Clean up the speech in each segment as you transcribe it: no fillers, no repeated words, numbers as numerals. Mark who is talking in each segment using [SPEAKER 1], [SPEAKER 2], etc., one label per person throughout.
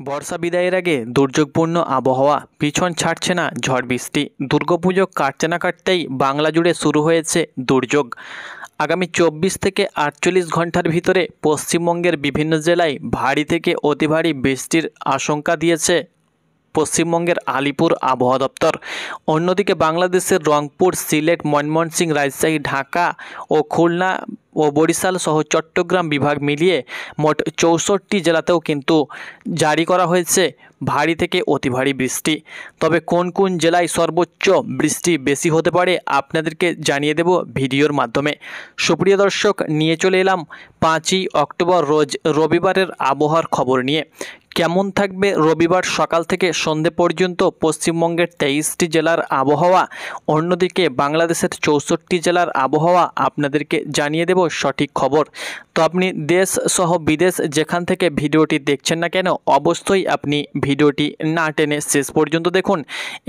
[SPEAKER 1] বর্ষা বিদায়ের আগে দুর্যোগপূর্ণ আবহাওয়া, পিছন ছাড়ছে না ঝড় বৃষ্টি। দুর্গাপুজো কাটতে না কাটতেই বাংলা জুড়ে শুরু হয়েছে দুর্যোগ। আগামী 24 থেকে 48 ঘন্টার ভিতরে পশ্চিমবঙ্গের বিভিন্ন জেলায় ভারী থেকে অতি ভারী বৃষ্টির আশঙ্কা দিয়েছে পশ্চিমবঙ্গের আলিপুর আবহাওয়া দপ্তর। অন্যদিকে বাংলাদেশের রংপুর, সিলেট, ময়মনসিংহ, রাজশাহী, ঢাকা ও খুলনা ও বরিশাল সহ চট্টগ্রাম বিভাগ মিলিয়ে মোট 64টি জেলাতেও কিন্তু জারি করা হয়েছে ভারী থেকে অতি ভারী বৃষ্টি। তবে কোন কোন জেলায় সর্বোচ্চ বৃষ্টি বেশি হতে পারে আপনাদেরকে জানিয়ে দেব ভিডিওর মাধ্যমে। সুপ্রিয় দর্শক, নিয়ে চলে এলাম 5ই অক্টোবর রোজ রবিবারের আবহাওয়ার খবর নিয়ে। কেমন থাকবে রবিবার সকাল থেকে সন্ধে পর্যন্ত পশ্চিমবঙ্গের 23টি জেলার আবহাওয়া, অন্যদিকে বাংলাদেশের 64টি জেলার আবহাওয়া আপনাদেরকে জানিয়ে দেব সঠিক খবর। তো আপনি দেশ সহ বিদেশ যেখান থেকে ভিডিওটি দেখছেন না কেন, অবশ্যই আপনি ভিডিওটি না টেনে শেষ পর্যন্ত দেখুন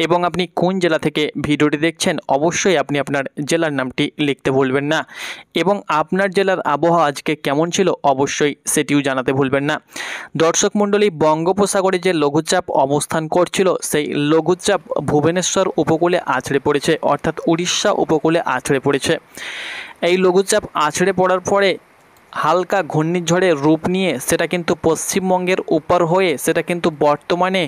[SPEAKER 1] এবং আপনি কোন জেলা থেকে ভিডিওটি দেখছেন অবশ্যই আপনি আপনার জেলার নামটি লিখতে ভুলবেন না এবং আপনার জেলার আবহাওয়া আজকে কেমন ছিল অবশ্যই সেটিও জানাতে ভুলবেন না। দর্শক মণ্ডলী, বঙ্গোপসাগরে যে লঘুচাপ অবস্থান করছিল সেই লঘুচাপ ভুবনেশ্বর উপকূলে আছড়ে পড়েছে, অর্থাৎ উড়িষ্যা উপকূলে আছড়ে পড়েছে। এই লঘুচাপ আছড়ে পড়ার পরে হালকা ঘূর্ণিঝড়ের রূপ নিয়ে সেটা কিন্তু পশ্চিমবঙ্গের উপর হয়ে সেটা কিন্তু বর্তমানে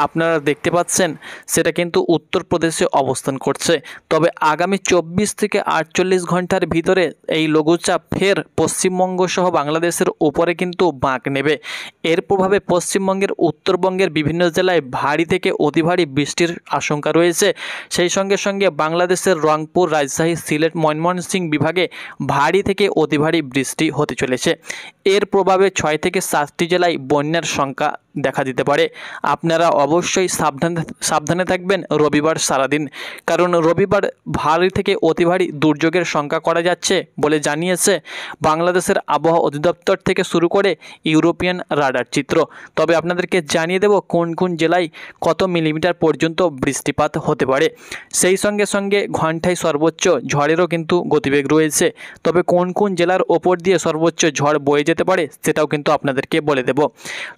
[SPEAKER 1] আপনারা দেখতে পাচ্ছেন সেটা কিন্তু উত্তরপ্রদেশে অবস্থান করছে। তবে আগামী 24 থেকে 48 ঘন্টার ভিতরে এই লঘুচাপ ফের পশ্চিমবঙ্গ সহ বাংলাদেশের উপরে কিন্তু বাঁক নেবে। এর প্রভাবে পশ্চিমবঙ্গের উত্তরবঙ্গের বিভিন্ন জেলায় ভারী থেকে অতি ভারী বৃষ্টির আশঙ্কা রয়েছে। সেই সঙ্গে সঙ্গে বাংলাদেশের রংপুর, রাজশাহী, সিলেট, ময়মনসিংহ বিভাগে ভারী থেকে অতি ভারী বৃষ্টি হতে চলেছে। এর প্রভাবে 6 থেকে 7টি জেলায় বন্যার সংখ্যা দেখা দিতে পারে। আপনারা অবশ্যই সাবধানে থাকবেন রবিবার সারাদিন, কারণ রবিবার ভারী থেকে অতি ভারী দুর্যোগের সংখ্যা করা যাচ্ছে বলে জানিয়েছে বাংলাদেশের আবহাওয়া অধিদপ্তর থেকে শুরু করে ইউরোপিয়ান রাডার চিত্র। তবে আপনাদেরকে জানিয়ে দেব কোন কোন জেলায় কত মিলিমিটার পর্যন্ত বৃষ্টিপাত হতে পারে। সেই সঙ্গে সঙ্গে ঘণ্টায় সর্বোচ্চ ঝড়েরও কিন্তু গতিবেগ রয়েছে। তবে কোন কোন জেলার ওপর দিয়ে সর্বোচ্চ ঝড় বয়ে যেতে পারে সেটাও কিন্তু আপনাদেরকে বলে দেব।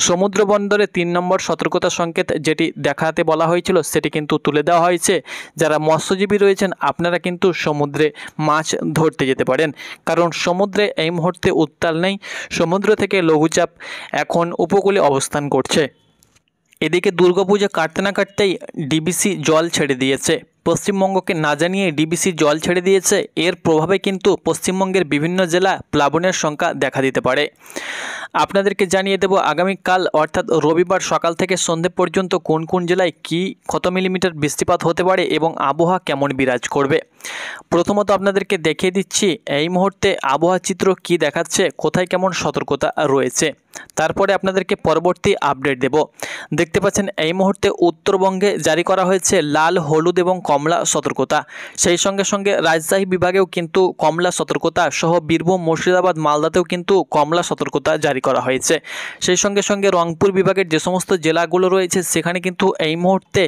[SPEAKER 1] সমুদ্র বন্দরে 3 নম্বর সতর্কতা সংকেত যেটি দেখাতে বলা হয়েছিল সেটি কিন্তু তুলে দেওয়া হয়েছে। যারা মৎস্যজীবী রয়েছেন আপনারা কিন্তু সমুদ্রে মাছ ধরতে যেতে পারেন, কারণ সমুদ্রে এই মুহূর্তে উত্তাল নেই। সমুদ্র থেকে লঘুচাপ এখন উপকূলে অবস্থান করছে। এদিকে দুর্গাপুজো কাটতে না কাটতেই ডিবিসি জল ছেড়ে দিয়েছে। পশ্চিমবঙ্গকে না জানিয়ে ডিবিসি জল ছেড়ে দিয়েছে। এর প্রভাবে কিন্তু পশ্চিমবঙ্গের বিভিন্ন জেলা প্লাবনের সংখ্যা দেখা দিতে পারে। আপনাদেরকে জানিয়ে দেব আগামীকাল অর্থাৎ রবিবার সকাল থেকে সন্ধে পর্যন্ত কোন কোন জেলায় কত মিলিমিটার বৃষ্টিপাত হতে পারে এবং আবহাওয়া কেমন বিরাজ করবে। প্রথমত আপনাদেরকে দেখিয়ে দিচ্ছি এই মুহূর্তে আবহাওয়া চিত্র কি দেখাচ্ছে, কোথায় কেমন সতর্কতা রয়েছে। তারপরে আপনাদেরকে পরবর্তী আপডেট দেব। দেখতে পাচ্ছেন এই মুহূর্তে উত্তরবঙ্গে জারি করা হয়েছে লাল, হলুদ এবং কমলা সতর্কতা। সেই সঙ্গে সঙ্গে রাজশাহী বিভাগেও কিন্তু কমলা সতর্কতা সহ বীরভূম, মুর্শিদাবাদ, মালদাতেও কিন্তু কমলা সতর্কতা জারি করা হয়েছে। সেই সঙ্গে সঙ্গে রংপুর বিভাগের যে সমস্ত জেলাগুলো রয়েছে সেখানে কিন্তু এই মুহূর্তে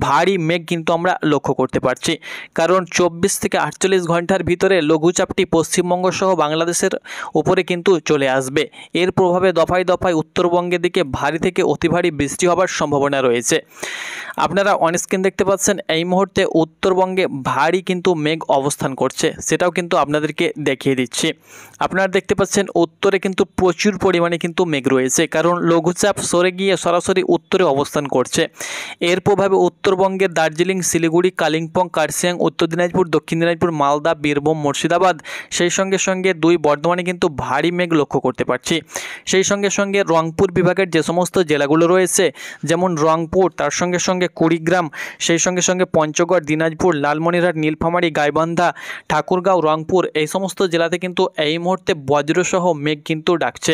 [SPEAKER 1] ভারী মেঘ কিন্তু আমরা লক্ষ্য করতে পারছি, কারণ 24 থেকে 48 ঘন্টার ভিতরে লঘুচাপটি পশ্চিমবঙ্গ সহ বাংলাদেশের উপরে কিন্তু চলে আসবে। এর প্রভাবে দফায় দফায় উত্তরবঙ্গের দিকে ভারী থেকে অতি ভারী বৃষ্টি হবার সম্ভাবনা রয়েছে। আপনারা অনস্ক্রিন দেখতে পাচ্ছেন এই মুহূর্তে উত্তরবঙ্গে ভারী কিন্তু মেঘ অবস্থান করছে, সেটাও কিন্তু আপনাদেরকে দেখিয়ে দিচ্ছি। আপনারা দেখতে পাচ্ছেন উত্তরে কিন্তু প্রচুর পরিমাণে কিন্তু মেঘ রয়েছে, কারণ লঘুচাপ সরে গিয়ে সরাসরি উত্তরে অবস্থান করছে। এর প্রভাবে উত্তরবঙ্গের দার্জিলিং, শিলিগুড়ি, কালিম্পং, কার্শিয়াং, উত্তর দিনাজপুর, দক্ষিণ দিনাজপুর, মালদা, বীরভূম, মুর্শিদাবাদ, সেই সঙ্গে সঙ্গে 2 বর্ধমানে কিন্তু ভারী মেঘ লক্ষ্য করতে পারছি। সেই সঙ্গে সঙ্গে রংপুর বিভাগের যে সমস্ত জেলাগুলো রয়েছে যেমন রংপুর, তার সঙ্গে সঙ্গে কুড়িগ্রাম, সেই সঙ্গে সঙ্গে পঞ্চগড়, দিনাজপুর, লালমনিরহাট, নীলফামারী, গাইবান্ধা, ঠাকুরগাঁও, রংপুর, এই সমস্ত জেলাতে কিন্তু এই মুহূর্তে বজ্রসহ মেঘ কিন্তু ডাকছে।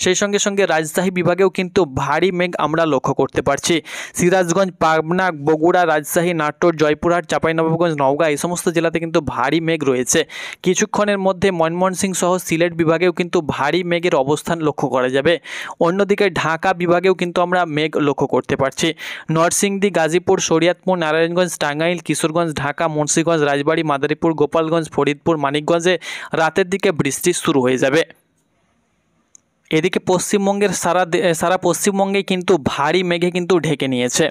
[SPEAKER 1] সেই সঙ্গে সঙ্গে রাজশাহী বিভাগেও কিন্তু ভারী মেঘ আমরা লক্ষ্য করতে পারছি। সিরাজগঞ্জ, পাবনা, বগুড়া, রাজশাহী, নাটোর, জয়পুরহাট, চাঁপাইনবাবগঞ্জ, নওগাঁ, এই সমস্ত জেলাতে কিন্তু ভারী মেঘ রয়েছে। কিছুক্ষণের মধ্যে ময়মনসিংহ সহ সিলেট বিভাগেও কিন্তু ভারী মেঘের অবস্থান লক্ষ্য করা যাবে। অন্যদিকে ঢাকা বিভাগেও কিন্তু আমরা মেঘ লক্ষ্য করতে পারছি। নরসিংদী, গাজীপুর, শরীয়তপুর, নারায়ণগঞ্জ, টাঙ্গাইল, কিশোরগঞ্জ, ঢাকা, মুন্সিগঞ্জ, রাজবাড়ী, মাদারীপুর, গোপালগঞ্জ, ফরিদপুর, মানিকগঞ্জে রাতের দিকে বৃষ্টি শুরু হয়ে যাবে। এদিকে পশ্চিমবঙ্গের সারা পশ্চিমবঙ্গে কিন্তু ভারী মেঘে কিন্তু ঢেকে নিয়েছে।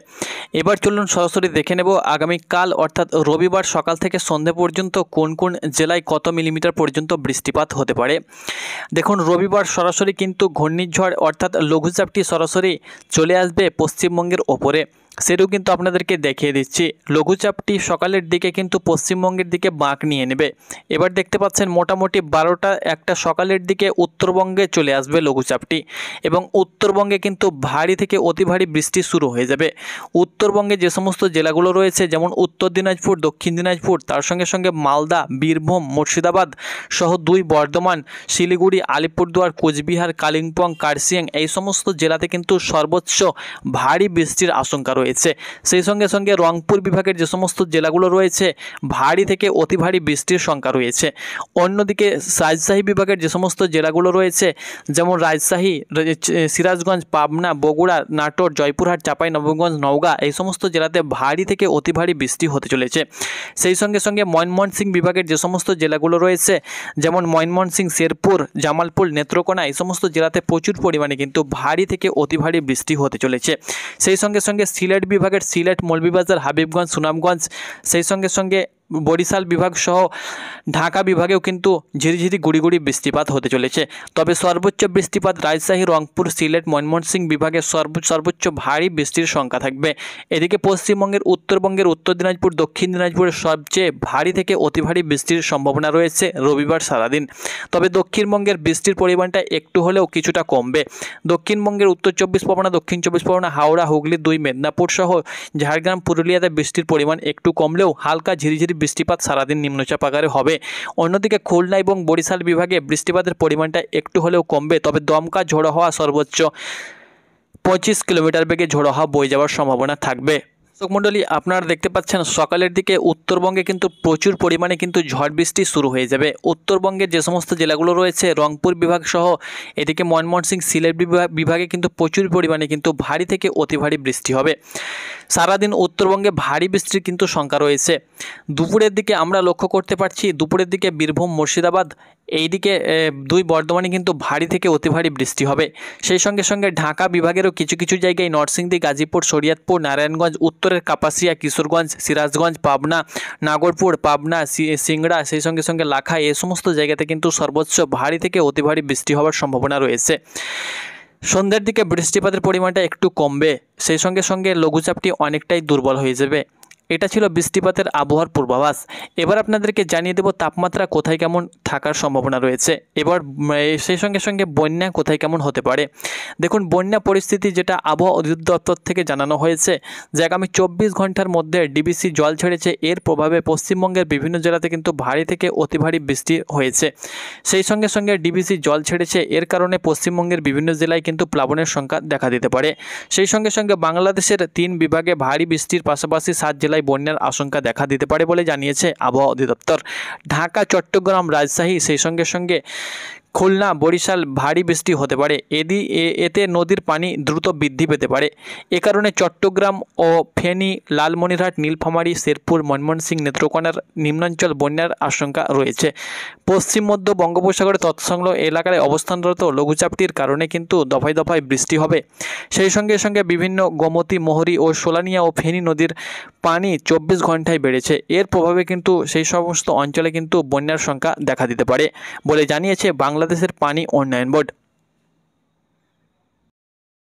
[SPEAKER 1] এবার চলুন সরাসরি দেখে নেব আগামীকাল অর্থাৎ রবিবার সকাল থেকে সন্ধে পর্যন্ত কোন কোন জেলায় কত মিলিমিটার পর্যন্ত বৃষ্টিপাত হতে পারে। দেখুন, রবিবার সরাসরি কিন্তু ঘূর্ণিঝড় অর্থাৎ লঘুচাপটি সরাসরি চলে আসবে পশ্চিমবঙ্গের ওপরে, সেটাও কিন্তু আপনাদেরকে দেখিয়ে দিচ্ছি। লঘুচাপটি সকালের দিকে কিন্তু পশ্চিমবঙ্গের দিকে বাঁক নিয়ে নেবে। এবার দেখতে পাচ্ছেন মোটামুটি 12টা-1টা সকালের দিকে উত্তরবঙ্গে চলে আসবে লঘুচাপটি এবং উত্তরবঙ্গে কিন্তু ভারী থেকে অতি ভারী বৃষ্টি শুরু হয়ে যাবে। উত্তরবঙ্গে যে সমস্ত জেলাগুলো রয়েছে যেমন উত্তর দিনাজপুর, দক্ষিণ দিনাজপুর, তার সঙ্গে সঙ্গে মালদা, বীরভূম, মুর্শিদাবাদ সহ 2 বর্ধমান, শিলিগুড়ি, আলিপুরদুয়ার, কোচবিহার, কালিম্পং, কার্শিয়াং এই সমস্ত জেলাতে কিন্তু সর্বোচ্চ ভারী বৃষ্টির আশঙ্কা রয়েছে। সেই সঙ্গে সঙ্গে রংপুর বিভাগের যে সমস্ত জেলাগুলো রয়েছে ভারী থেকে অতি ভারী বৃষ্টির সংখ্যা রয়েছে। অন্যদিকে রাজশাহী বিভাগের যে সমস্ত জেলাগুলো রয়েছে যেমন রাজশাহী, সিরাজগঞ্জ, পাবনা, বগুড়া, নাটোর, জয়পুরহাট, চাঁপাইনবাবগঞ্জ, নওগাঁ এই সমস্ত জেলাতে ভারী থেকে অতি ভারী বৃষ্টি হতে চলেছে। সেই সঙ্গে সঙ্গে ময়মনসিংহ বিভাগের যে সমস্ত জেলাগুলো রয়েছে যেমন ময়মনসিংহ, শেরপুর, জামালপুর, নেত্রকোনা এই সমস্ত জেলাতে প্রচুর পরিমাণে কিন্তু ভারী থেকে অতি ভারী বৃষ্টি হতে চলেছে। সেই সঙ্গে সঙ্গে সিলেট বিভাগের সিলেট, মৌলভীবাজার, হাবিবগঞ্জ, সুনামগঞ্জ সেই সঙ্গে সঙ্গে বরিশাল বিভাগ সহ ঢাকা বিভাগেও কিন্তু ঝিরিঝিরি গুড়ি বৃষ্টিপাত হতে চলেছে। তবে সর্বোচ্চ বৃষ্টিপাত রাজশাহী, রংপুর, সিলেট, ময়মনসিংহ বিভাগে সর্বোচ্চ ভারী বৃষ্টির সংখ্যা থাকবে। এদিকে পশ্চিমবঙ্গের উত্তরবঙ্গের উত্তর দিনাজপুর, দক্ষিণ দিনাজপুরের সবচেয়ে ভারী থেকে অতি ভারী বৃষ্টির সম্ভাবনা রয়েছে রবিবার সারাদিন। তবে দক্ষিণবঙ্গের বৃষ্টির পরিমাণটা একটু হলেও কিছুটা কমবে। দক্ষিণবঙ্গের উত্তর 24 পরগনা, দক্ষিণ 24 পরগনা, হাওড়া, হুগলি, 2 মেদিনীপুর সহ ঝাড়গ্রাম, পুরুলিয়াতে বৃষ্টির পরিমাণ একটু কমলেও হালকা ঝিরিঝিরি বৃষ্টিপাত সারাদিন নিম্নচাপ আকারে হবে। অন্যদিকে খুলনা এবং বরিশাল বিভাগে বৃষ্টিপাতের পরিমাণটা একটু হলেও কমবে। তবে দমকা ঝোড়ো হওয়া সর্বোচ্চ 25 কিলোমিটার বেগে ঝোড়ো হওয়া বয়ে যাওয়ার সম্ভাবনা থাকবে। দর্শক মণ্ডলী, আপনারা দেখতে পাচ্ছেন সকালের দিকে উত্তরবঙ্গে কিন্তু প্রচুর পরিমাণে কিন্তু ঝড় বৃষ্টি শুরু হয়ে যাবে। উত্তরবঙ্গের যে সমস্ত জেলাগুলো রয়েছে রংপুর বিভাগ সহ এদিকে ময়মনসিংহ, সিলেট বিভাগে কিন্তু প্রচুর পরিমাণে কিন্তু ভারী থেকে অতি ভারী বৃষ্টি হবে। সারাদিন উত্তরবঙ্গে ভারী বৃষ্টির কিন্তু সংখ্যা রয়েছে। দুপুরের দিকে আমরা লক্ষ্য করতে পারছি দুপুরের দিকে বীরভূম, মুর্শিদাবাদ এইদিকে 2 বর্ধমানে কিন্তু ভারী থেকে অতি ভারী বৃষ্টি হবে। সেই সঙ্গে সঙ্গে ঢাকা বিভাগেরও কিছু কিছু জায়গায় নরসিংদী, গাজীপুর, শরীয়তপুর, নারায়ণগঞ্জ, উত্তরের কাপাসিয়া, কিশোরগঞ্জ, সিরাজগঞ্জ, পাবনা, নাগরপুর, পাবনা, সিংড়া সেই সঙ্গে সঙ্গে লাখাই এই সমস্ত জায়গাতে কিন্তু সর্বোচ্চ ভারী থেকে অতি ভারী বৃষ্টি হওয়ার সম্ভাবনা রয়েছে। সন্ধ্যার দিকে বৃষ্টিপাতের পরিমাণটা একটু কমবে। সেই সঙ্গে সঙ্গে লঘুচাপটি অনেকটাই দুর্বল হয়ে যাবে। এটা ছিল বৃষ্টিপাতের আবহাওয়ার পূর্বাভাস। এবার আপনাদেরকে জানিয়ে দেব তাপমাত্রা কোথায় কেমন থাকার সম্ভাবনা রয়েছে। এবার সেই সঙ্গে সঙ্গে বন্যা কোথায় কেমন হতে পারে। দেখুন, বন্যা পরিস্থিতি যেটা আবহাওয়া অধিদপ্তর থেকে জানানো হয়েছে যে আগামী 24 ঘন্টার মধ্যে ডিবিসি জল ছেড়েছে। এর প্রভাবে পশ্চিমবঙ্গের বিভিন্ন জেলাতে কিন্তু ভারী থেকে অতি ভারী বৃষ্টি হয়েছে। সেই সঙ্গে সঙ্গে ডিবিসি জল ছেড়েছে, এর কারণে পশ্চিমবঙ্গের বিভিন্ন জেলায় কিন্তু প্লাবনের সংখ্যা দেখা দিতে পারে। সেই সঙ্গে সঙ্গে বাংলাদেশের 3 বিভাগে ভারী বৃষ্টির পাশাপাশি 7 জেলায় বন্যার আশঙ্কা দেখা দিতে পারে বলে জানিয়েছে আবহাওয়া অধিদপ্তর। ঢাকা, চট্টগ্রাম, রাজশাহী সেই সঙ্গে সঙ্গে খুলনা, বরিশাল ভারী বৃষ্টি হতে পারে। এতে নদীর পানি দ্রুত বৃদ্ধি পেতে পারে। এ কারণে চট্টগ্রাম ও ফেনী, লালমনিরহাট, নীলফামারী, শেরপুর, ময়মনসিংহ, নেত্রকোনার নিম্নাঞ্চল বন্যার আশঙ্কা রয়েছে। পশ্চিম মধ্য বঙ্গোপসাগরে তৎসংলগ্ন এলাকায় অবস্থানরত লঘুচাপটির কারণে কিন্তু দফায় দফায় বৃষ্টি হবে। সেই সঙ্গে সঙ্গে বিভিন্ন গোমতী, মোহরী ও সোলানিয়া ও ফেনী নদীর পানি 24 ঘন্টায় বেড়েছে। এর প্রভাবে কিন্তু সেই সমস্ত অঞ্চলে কিন্তু বন্যার সংখ্যা দেখা দিতে পারে বলে জানিয়েছে বাংলাদেশের পানি উন্নয়ন বোর্ড।